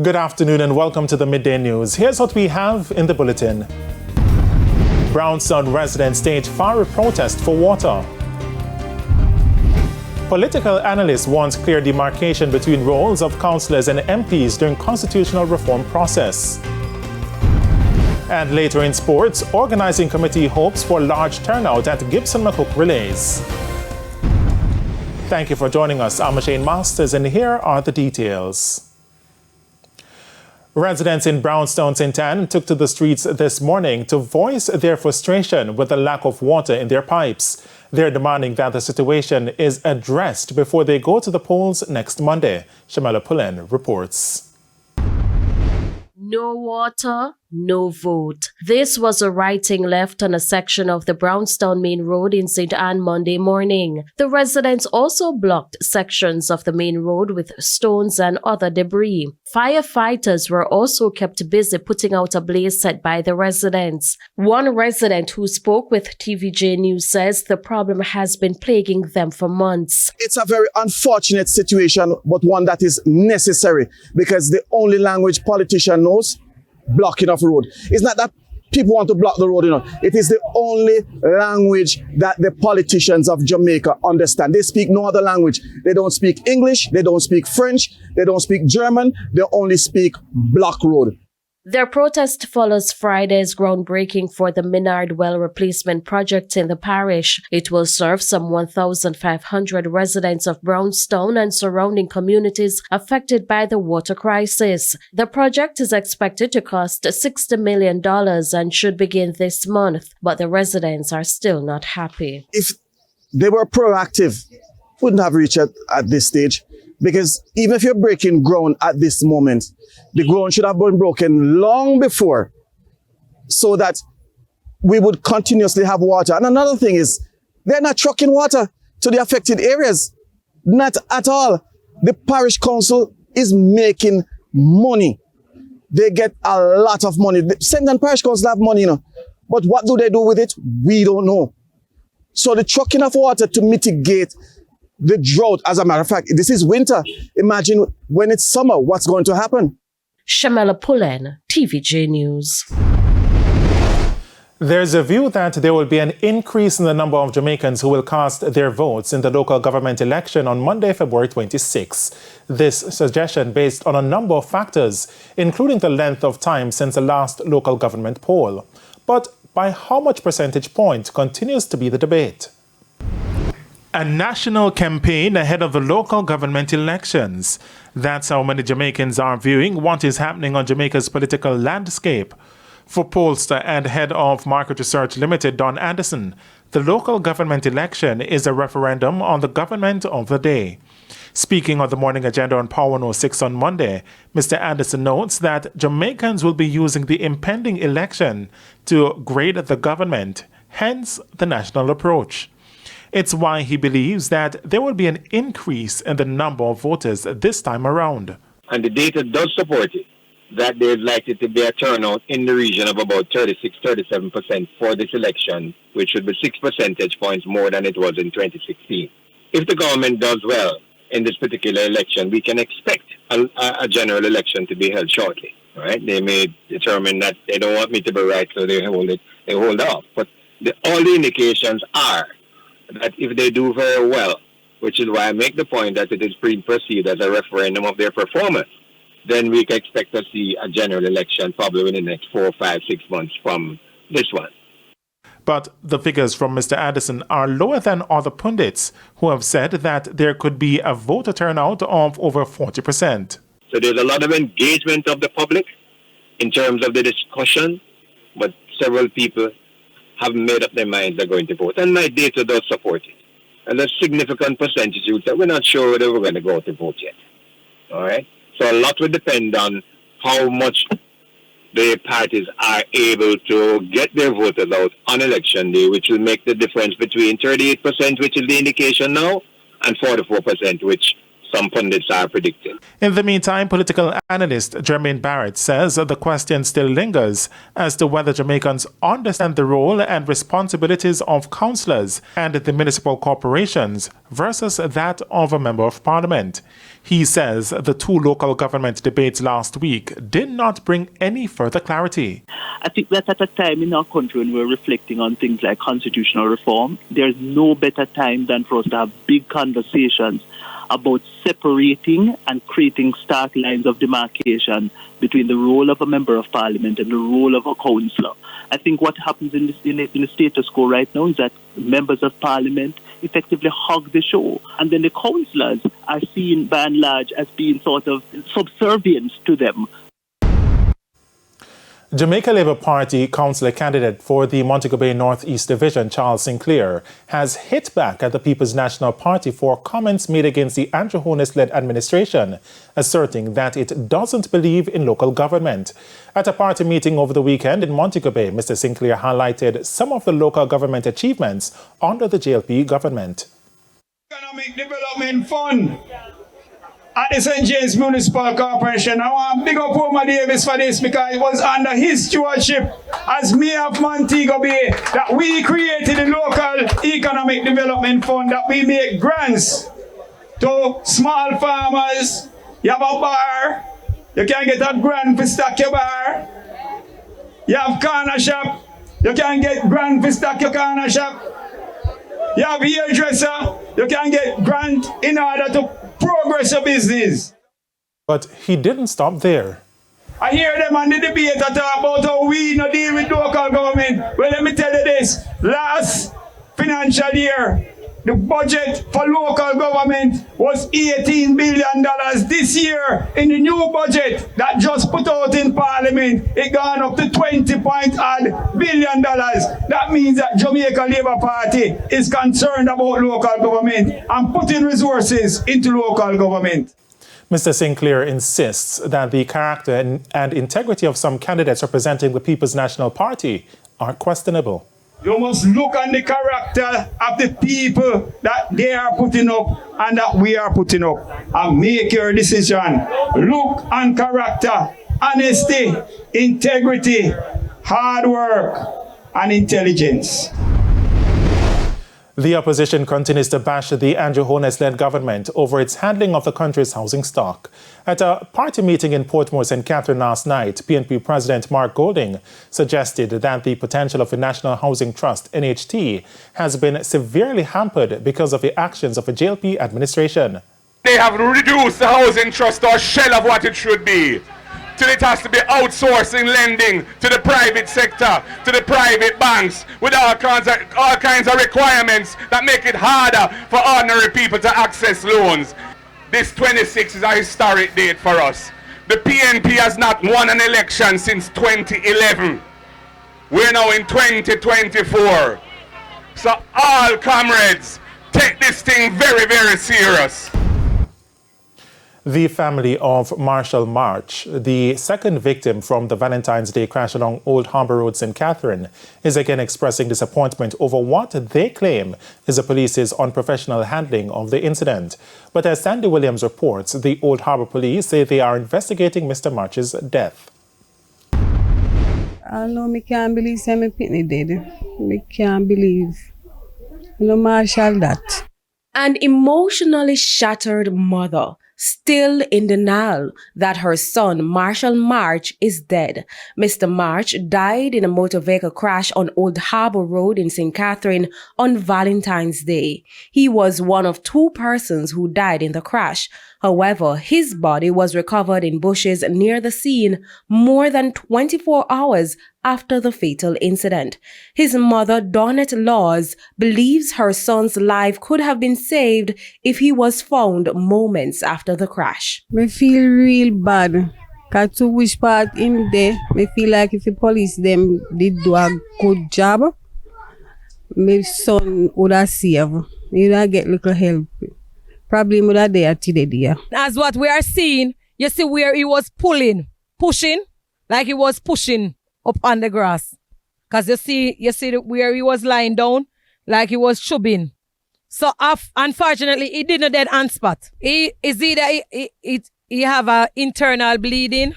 Good afternoon and welcome to the Midday News. Here's what we have in the bulletin. Brownstown residents stage fiery protest for water. Political analyst wants clear demarcation between roles of councillors and MPs during constitutional reform process. And later in sports, organizing committee hopes for large turnout at Gibson McCook Relays. Thank you for joining us. I'm Shane Masters and here are the details. Residents in Brownstown St. Anne took to the streets this morning to voice their frustration with the lack of water in their pipes. They're demanding that the situation is addressed before they go to the polls next Monday. Shamala Pullen reports. No water, no vote. This was a writing left on a section of the Brownstown Main Road in St. Anne Monday morning. The residents also blocked sections of the main road with stones and other debris. Firefighters were also kept busy putting out a blaze set by the residents. One resident who spoke with TVJ News says the problem has been plaguing them for months. It's a very unfortunate situation, but one that is necessary because the only language politician knows, blocking of road. It's not that people want to block the road, It is the only language that the politicians of Jamaica understand. They speak no other language. They don't speak English, they don't speak French, they don't speak German, they only speak block road. Their protest follows Friday's groundbreaking for the Minard Well replacement project in the parish. It will serve some 1,500 residents of Brownstown and surrounding communities affected by the water crisis. The project is expected to cost $60 million and should begin this month, but the residents are still not happy. If they were proactive, wouldn't have reached at this stage. Because even if you're breaking ground at this moment, the ground should have been broken long before so that we would continuously have water. And another thing is, they're not trucking water to the affected areas. Not at all. The parish council is making money. They get a lot of money. The St. Anne Parish Council have money, But what do they do with it? We don't know. So the trucking of water to mitigate the drought, as a matter of fact, this is winter. Imagine when it's summer, what's going to happen? Shamala Pullen, TVJ News. There's a view that there will be an increase in the number of Jamaicans who will cast their votes in the local government election on Monday, February 26. This suggestion based on a number of factors, including the length of time since the last local government poll. But by how much percentage point continues to be the debate. A national campaign ahead of the local government elections. That's how many Jamaicans are viewing what is happening on Jamaica's political landscape. For pollster and head of Market Research Limited, Don Anderson, the local government election is a referendum on the government of the day. Speaking on the morning agenda on Power 106 on Monday, Mr. Anderson notes that Jamaicans will be using the impending election to grade the government, hence the national approach. It's why he believes that there will be an increase in the number of voters this time around. And the data does support it, that there's likely to be a turnout in the region of about 36-37% for this election, which would be 6 percentage points more than it was in 2016. If the government does well in this particular election, we can expect a general election to be held shortly. Right? They may determine that they don't want me to be right, so they hold off. But all the indications are that if they do very well, which is why I make the point that it is being perceived as a referendum of their performance, then we can expect to see a general election probably in the next 4, 5, 6 months from this one. But the figures from Mr. Anderson are lower than other pundits who have said that there could be a voter turnout of over 40%. So there's a lot of engagement of the public in terms of the discussion, but several people have made up their minds they're going to vote. And my data does support it. And there's significant percentages that we're not sure whether we're going to go to vote yet. All right? So a lot will depend on how much the parties are able to get their voters out on election day, which will make the difference between 38%, which is the indication now, and 44%, which some pundits are predicting. In the meantime, political analyst Jermaine Barrett says the question still lingers as to whether Jamaicans understand the role and responsibilities of councillors and the municipal corporations versus that of a member of parliament. He says the two local government debates last week did not bring any further clarity. I think that at a time in our country when we're reflecting on things like constitutional reform, there's no better time than for us to have big conversations about separating and creating stark lines of demarcation between the role of a member of parliament and the role of a councillor. I think what happens in the status quo right now is that members of parliament effectively hog the show, and then the councillors are seen by and large as being sort of subservient to them. Jamaica Labour Party councillor candidate for the Montego Bay North East Division, Charles Sinclair, has hit back at the People's National Party for comments made against the Andrew Holness-led administration, asserting that it doesn't believe in local government. At a party meeting over the weekend in Montego Bay, Mr. Sinclair highlighted some of the local government achievements under the JLP government. Economic Development Fund at the St. James Municipal Corporation. I want to big up Homer Davis for this because it was under his stewardship as Mayor of Montego Bay that we created the local Economic Development Fund, that we make grants to small farmers. You have a bar, you can get a grant for stock your bar. You have corner shop, you can get grant for stock your corner shop. You have hairdresser, you can get grant in order to progress your business. But he didn't stop there. I hear them on the debate that talk about how we no deal with local government. Well, let me tell you this. Last financial year, the budget for local government was $18 billion. This year, in the new budget that just put out in Parliament, it gone up to $20 billion. That means that Jamaica Labour Party is concerned about local government and putting resources into local government. Mr. Sinclair insists that the character and integrity of some candidates representing the People's National Party are questionable. You must look on the character of the people that they are putting up and that we are putting up and make your decision. Look on character, honesty, integrity, hard work, and intelligence. The opposition continues to bash the Andrew Holness-led government over its handling of the country's housing stock. At a party meeting in Portmore, St. Catherine last night, PNP President Mark Golding suggested that the potential of the National Housing Trust, NHT, has been severely hampered because of the actions of the JLP administration. They have reduced the housing trust to a shell of what it should be. Till it has to be outsourcing lending to the private sector, to the private banks, with all kinds of requirements that make it harder for ordinary people to access loans. This 26 is a historic date for us. The PNP has not won an election since 2011. We're now in 2024. So all comrades, take this thing very, very serious. The family of Marshall March, the second victim from the Valentine's Day crash along Old Harbour Road, St. Catherine, is again expressing disappointment over what they claim is the police's unprofessional handling of the incident. But as Sandy Williams reports, the Old Harbour police say they are investigating Mr. March's death. I know me can't believe my pitney dead. Me can't believe. Marshall that. An emotionally shattered mother, still in denial that her son, Marshall March, is dead. Mr. March died in a motor vehicle crash on Old Harbour Road in St. Catherine on Valentine's Day. He was one of two persons who died in the crash. However, his body was recovered in bushes near the scene more than 24 hours after the fatal incident. His mother, Donette Laws, believes her son's life could have been saved if he was found moments after the crash. Me feel real bad. Cause to which part in there, me feel like if the police them did do a good job, my son would have saved. He would have get little help. Probably would have there today. As what we are seeing, you see where he was pushing, like he was pushing up on the grass. Cause you see where he was lying down, like he was chubbing. So unfortunately, he didn't dead on spot. He have a internal bleeding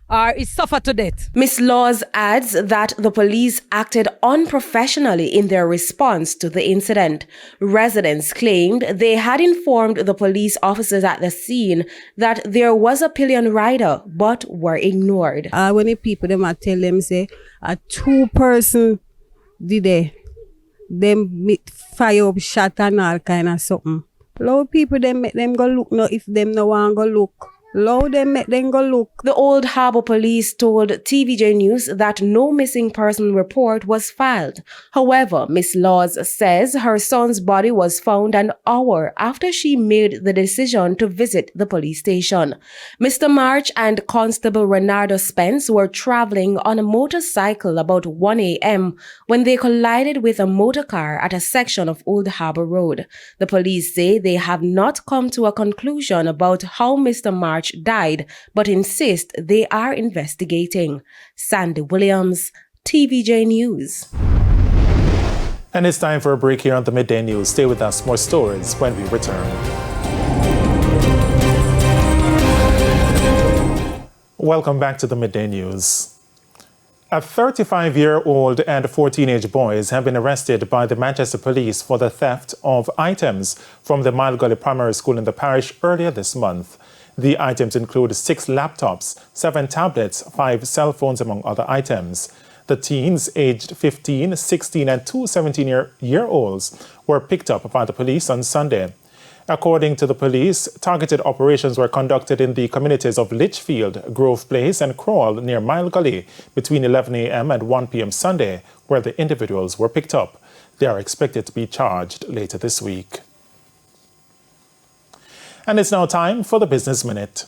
or he suffered to death. Ms. Laws adds that the police acted unprofessionally in their response to the incident. Residents claimed they had informed the police officers at the scene that there was a pillion rider, but were ignored. When the people them I tell them say a 2-person did them fire up shot and all kind of something. Loud people them make them go look no if them no want go look. Loud them make them go look. The Old Harbour Police told TVJ News that no missing person report was filed. However, Miss Laws says her son's body was found an hour after she made the decision to visit the police station. Mr. March and Constable Renardo Spence were traveling on a motorcycle about 1 a.m. when they collided with a motor car at a section of Old Harbour Road. The police say they have not come to a conclusion about how Mr. March died, but insist they are investigating. Sandy Williams, TVJ News. And it's time for a break here on the Midday News. Stay with us, more stories when we return. Welcome back to the Midday News. A 35-year-old and 4 teenage boys have been arrested by the Manchester Police for the theft of items from the Mile Gully Primary School in the parish earlier this month. The items include 6 laptops, 7 tablets, 5 cell phones, among other items. The teens, aged 15, 16, and 2 17-year-olds, were picked up by the police on Sunday. According to the police, targeted operations were conducted in the communities of Litchfield, Grove Place, and Crawl near Mile Gully between 11 a.m. and 1 p.m. Sunday, where the individuals were picked up. They are expected to be charged later this week. And it's now time for the Business Minute.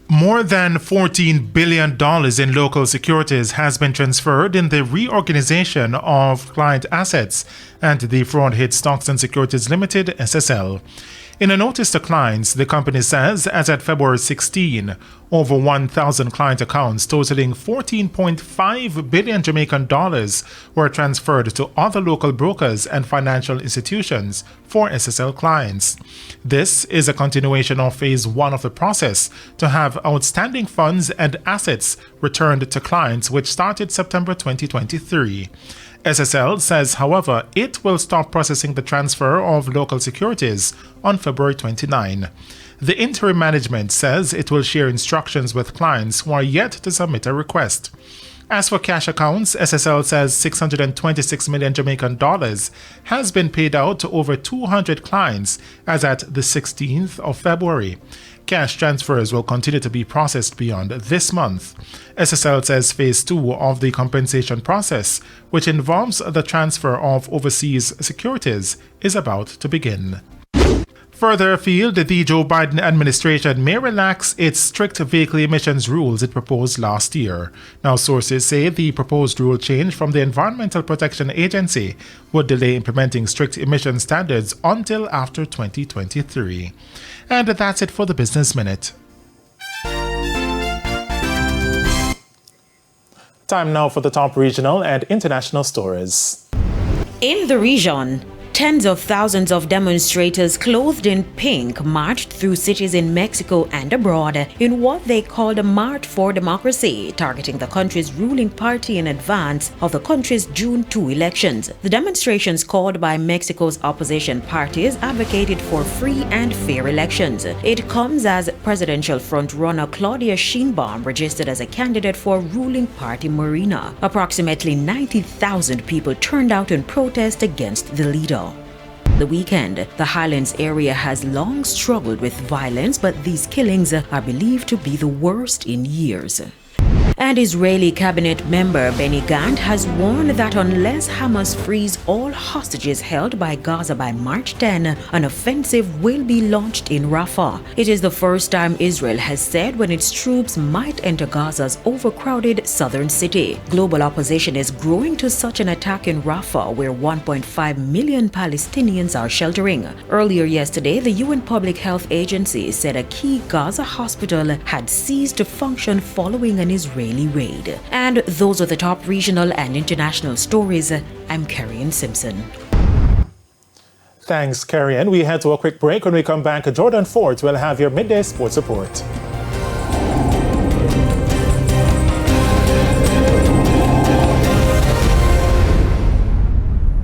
More than $14 billion in local securities has been transferred in the reorganization of client assets and the fraud hit Stocks and Securities Limited, SSL. In a notice to clients, the company says as at February 16, over 1,000 client accounts totaling 14.5 billion Jamaican dollars were transferred to other local brokers and financial institutions for SSL clients. This is a continuation of phase 1 of the process to have outstanding funds and assets returned to clients, which started September 2023. SSL says, however, it will stop processing the transfer of local securities on February 29. The interim management says it will share instructions with clients who are yet to submit a request. As for cash accounts, SSL says 626 million Jamaican dollars has been paid out to over 200 clients as at the 16th of February. Cash transfers will continue to be processed beyond this month. SSL says phase 2 of the compensation process, which involves the transfer of overseas securities, is about to begin. Further afield, the Joe Biden administration may relax its strict vehicle emissions rules it proposed last year. Now, sources say the proposed rule change from the Environmental Protection Agency would delay implementing strict emission standards until after 2023. And that's it for the Business Minute. Time now for the top regional and international stories. In the region, tens of thousands of demonstrators clothed in pink marched through cities in Mexico and abroad in what they called a March for Democracy, targeting the country's ruling party in advance of the country's June 2 elections. The demonstrations called by Mexico's opposition parties advocated for free and fair elections. It comes as presidential frontrunner Claudia Sheinbaum registered as a candidate for ruling party Morena. Approximately 90,000 people turned out in protest against the leader. The weekend, the Highlands area has long struggled with violence, but these killings are believed to be the worst in years. And Israeli cabinet member Benny Gantz has warned that unless Hamas frees all hostages held by Gaza by March 10, an offensive will be launched in Rafah. It is the first time Israel has said when its troops might enter Gaza's overcrowded southern city. Global opposition is growing to such an attack in Rafah, where 1.5 million Palestinians are sheltering. Earlier yesterday, the UN Public Health Agency said a key Gaza hospital had ceased to function following an Israeli deadly raid. And those are the top regional and international stories. I'm Carrie Simpson. Thanks, Carrie. And we head to a quick break. When we come back, Jordan Ford will have your midday sports report.